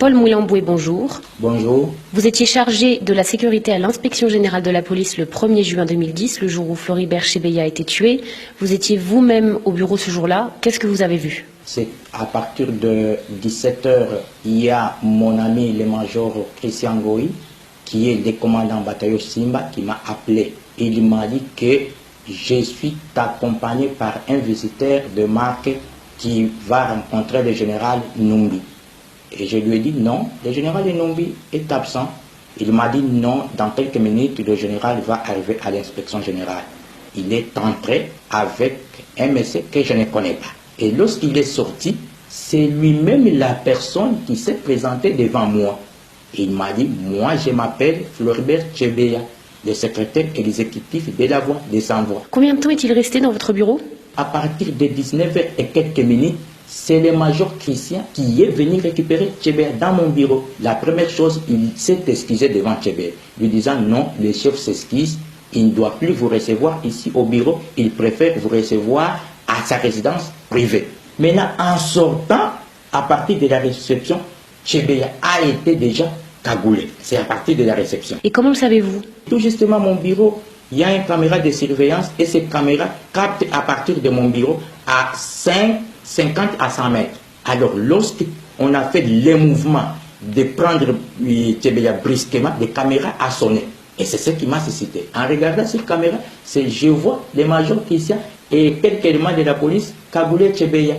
Paul Moulamboué, bonjour. Bonjour. Vous étiez chargé de la sécurité à l'inspection générale de la police le 1er juin 2010, le jour où Floribert Chebeya a été tué. Vous étiez vous-même au bureau ce jour-là. Qu'est-ce que vous avez vu? C'est à partir de 17 h, il y a mon ami le major Christian Goy, qui est le commandant bataillon Simba, qui m'a appelé. Il m'a dit que je suis accompagné par un visiteur de marque qui va rencontrer le général Numbi. Et je lui ai dit non, le général Numbi est absent. Il m'a dit non, dans quelques minutes, le général va arriver à l'inspection générale. Il est entré avec un monsieur que je ne connais pas. Et lorsqu'il est sorti, c'est lui-même la personne qui s'est présentée devant moi. Il m'a dit, moi je m'appelle Floribert Chebeya, le secrétaire exécutif de la Voix des Sans-Voix. Combien de temps est-il resté dans votre bureau? À partir de 19 h et quelques minutes, c'est le major Christian qui est venu récupérer Chebeya dans mon bureau. La première chose, il s'est excusé devant Chebeya, lui disant non, le chef s'excuse, il ne doit plus vous recevoir ici au bureau, il préfère vous recevoir à sa résidence privée. Maintenant, en sortant, à partir de la réception, Chebeya a été déjà cagoulé. C'est à partir de la réception. Et comment le savez-vous? Tout justement, mon bureau, il y a une caméra de surveillance et cette caméra capte à partir de mon bureau à 50 à 100 mètres. Alors, lorsqu'on a fait le mouvement de prendre Chebeya brusquement, la caméra a sonné. Et c'est ce qui m'a suscité. En regardant cette caméra, je vois le major Christian et quelques éléments de la police cagoulé Chebeya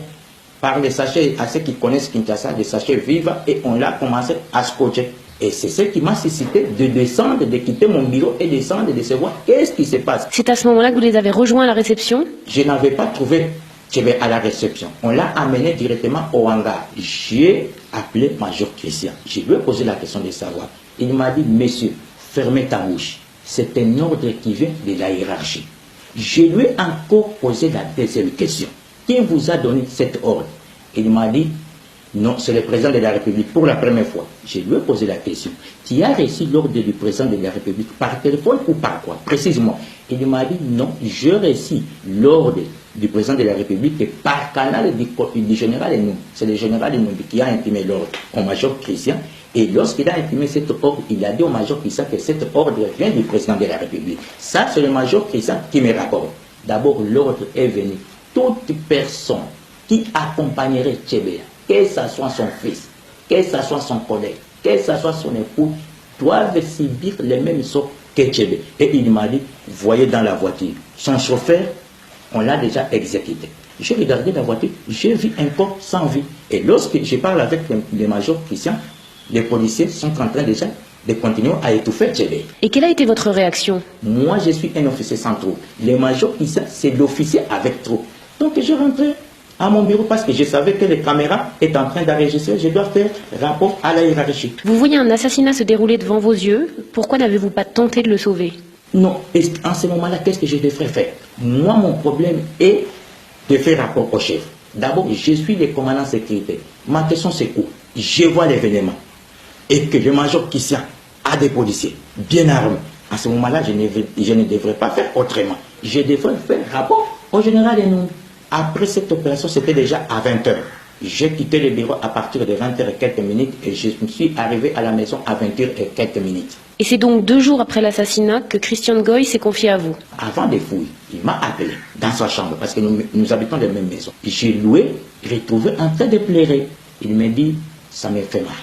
par les sachets, à ceux qui connaissent Kinshasa, des sachets vifs, et on l'a commencé à scotcher. Et c'est ce qui m'a suscité de descendre, de quitter mon bureau et descendre, de savoir qu'est-ce qui se passe. C'est à ce moment-là que vous les avez rejoints à la réception? Je n'avais pas trouvé Chebeya à la réception. On l'a amené directement au hangar. J'ai appelé major Christian. Je lui ai posé la question de savoir. Il m'a dit, monsieur, fermez ta bouche. C'est un ordre qui vient de la hiérarchie. Je lui ai encore posé la deuxième question. Qui vous a donné cet ordre? Il m'a dit, non, c'est le président de la République pour la première fois. Je lui ai posé la question. Tu as reçu l'ordre du président de la République par téléphone ou par quoi? Précisément. Il m'a dit, non, j'ai reçu l'ordre du président de la République par canal du général Enum. C'est le général Enum qui a imprimé l'ordre au major Christian. Et lorsqu'il a imprimé cet ordre, il a dit au major Christian que cet ordre vient du président de la République. Ça, c'est le major Christian qui me rapporte. D'abord, l'ordre est venu. Toute personne qui accompagnerait Chebeya, que ce soit son fils, que ce soit son collègue, que ce soit son époux, doivent subir les mêmes sorts que Chebeya. Et il m'a dit, voyez dans la voiture, son chauffeur, on l'a déjà exécuté. J'ai regardé la voiture, j'ai vu un corps sans vie. Et lorsque je parle avec le major Christian, les policiers sont en train déjà de continuer à étouffer Chebeya. Et quelle a été votre réaction? Moi, je suis un officier sans trou. Le major Christian, c'est l'officier avec trou. Donc, je rentrais à mon bureau parce que je savais que les caméras étaient en train d'enregistrer. Je dois faire rapport à la hiérarchie. Vous voyez un assassinat se dérouler devant vos yeux. Pourquoi n'avez-vous pas tenté de le sauver? Non. Et en ce moment-là, qu'est-ce que je devrais faire? Moi, mon problème est de faire rapport au chef. D'abord, je suis le commandant sécurité. Ma question, c'est où? Je vois l'événement. Et que le major Christian a des policiers bien armés. À ce moment-là, je ne devrais pas faire autrement. Je devrais faire rapport au général Enum. Après cette opération, c'était déjà à 20 h. J'ai quitté le bureau à partir de 20 h et quelques minutes et je me suis arrivé à la maison à 20 h et quelques minutes. Et c'est donc 2 jours après l'assassinat que Christian Goy s'est confié à vous? Avant des fouilles, il m'a appelé dans sa chambre parce que nous habitons dans la même maison. J'ai retrouvé en train de pleurer. Il m'a dit, ça me fait mal.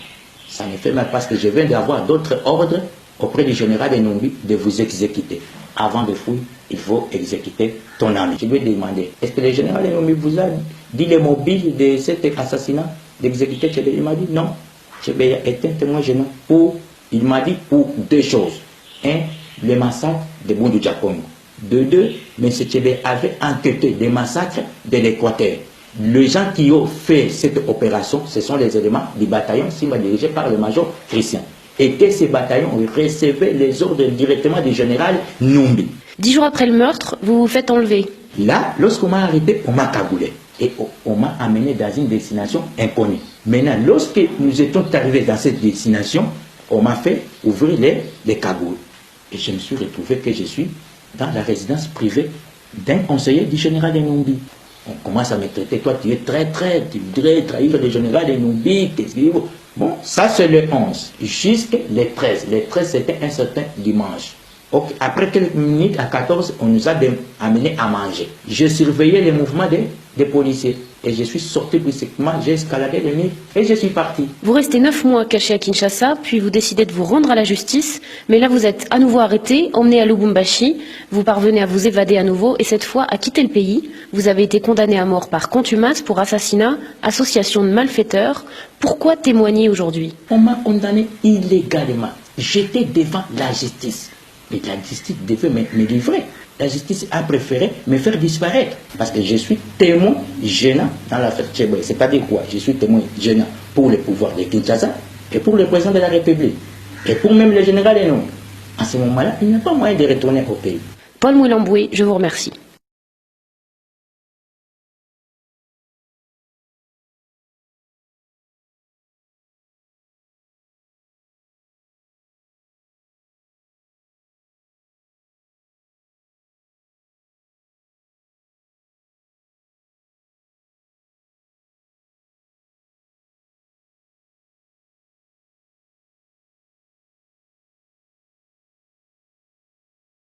Ça me fait mal parce que je viens d'avoir d'autres ordres auprès du général Enumbi de vous exécuter. Avant de fouiller, il faut exécuter ton ami. Je lui ai demandé, est-ce que le général Enumbi vous a dit les mobiles de cet assassinat, d'exécuter Chebeya? Il m'a dit non. Chebeya est un témoin gênant. Il m'a dit pour 2 choses. 1, le massacre de Bundu Diakongo. De 2, M. Chebeya avait enquêté des massacres de l'Équateur. Les gens qui ont fait cette opération, ce sont les éléments du bataillon Simba dirigé par le major Christian. Et que ces bataillons recevaient les ordres directement du général Numbi. 10 jours après le meurtre, vous vous faites enlever. Là, lorsqu'on m'a arrêté, on m'a cagoulé. Et on m'a amené dans une destination inconnue. Maintenant, lorsque nous étions arrivés dans cette destination, on m'a fait ouvrir les cagoules. Et je me suis retrouvé que je suis dans la résidence privée d'un conseiller du général Enumbi. On commence à me traiter, toi tu es très, tu voudrais trahir le général Enumbi, qu'est-ce qu'il faut? Bon, ça c'est le 11, jusqu'à le 13. Le 13 c'était un certain dimanche. Okay. Après quelques minutes, à 14, on nous a amenés à manger. Je surveillais les mouvements des policiers. Et je suis sorti brusquement, j'ai escaladé le mur et je suis parti. Vous restez 9 mois caché à Kinshasa, puis vous décidez de vous rendre à la justice. Mais là, vous êtes à nouveau arrêté, emmené à Lubumbashi. Vous parvenez à vous évader à nouveau et cette fois à quitter le pays. Vous avez été condamné à mort par contumace pour assassinat, association de malfaiteurs. Pourquoi témoigner aujourd'hui? On m'a condamné illégalement. J'étais devant la justice. Et la justice devait me livrer. La justice a préféré me faire disparaître. Parce que je suis témoin gênant dans l'affaire Tchéboué. C'est-à-dire quoi? Je suis témoin gênant pour le pouvoir de Kinshasa et pour le président de la République. Et pour même le général Enou. À ce moment-là, il n'y a pas moyen de retourner au pays. Paul Mouilamboué, je vous remercie.